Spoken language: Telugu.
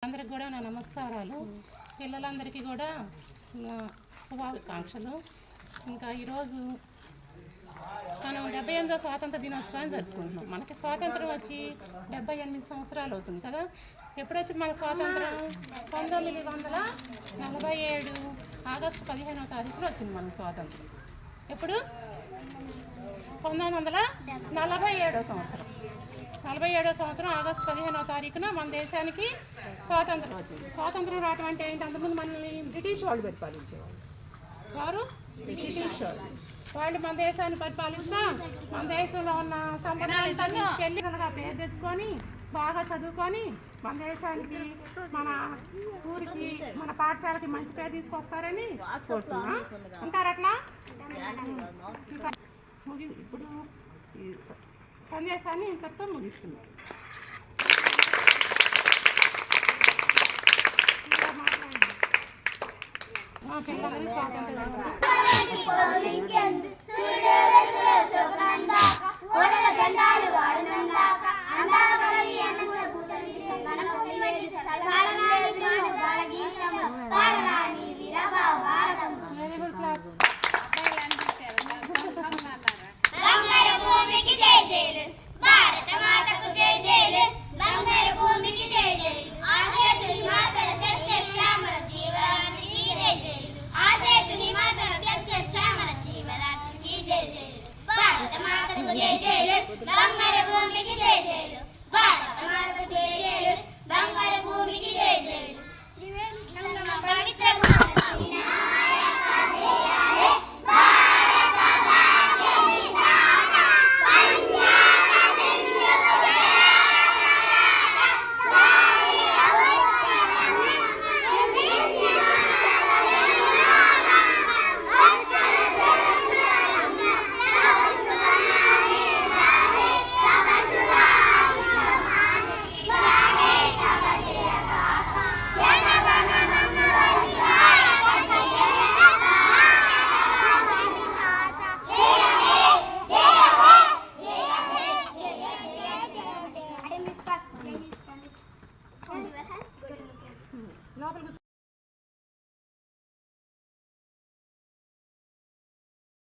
అందరికి కూడా నా నమస్కారాలు. పిల్లలందరికీ కూడా నా శుభాకాంక్షలు. ఇంకా ఈరోజు మనం 78వ స్వాతంత్ర దినోత్సవాన్ని జరుపుకుంటున్నాం. మనకి స్వాతంత్రం వచ్చి 78 సంవత్సరాలు అవుతుంది కదా. ఎప్పుడు వచ్చింది మన స్వాతంత్రం? 1947 ఆగస్టు 15వ తారీఖున వచ్చింది మన స్వాతంత్రం. ఎప్పుడు? 1947వ సంవత్సరం. 47వ సంవత్సరం ఆగస్టు 15వ తారీఖున మన దేశానికి స్వాతంత్రం వచ్చింది. స్వాతంత్రం రావటం అంటే ఏంటి? అంతకుముందు మనల్ని బ్రిటిష్ వాళ్ళు పరిపాలించేవాళ్ళు. వారు బ్రిటిష్ వాళ్ళు మన దేశాన్ని పరిపాలిస్తా మన దేశంలో ఉన్న సంపదలంతా తీసుకెళ్ళిగా పేరు తెచ్చుకొని బాగా చదువుకొని మన దేశానికి, మన ఊరికి, మన పాఠశాలకి మంచి పేరు తీసుకొస్తారని కోరుతున్నా. అంటారు అట్లా? ఇప్పుడు ఈ సందేశాన్ని ఇంతతో ముగిస్తున్నాం. పిల్లలని స్వాతంత్రం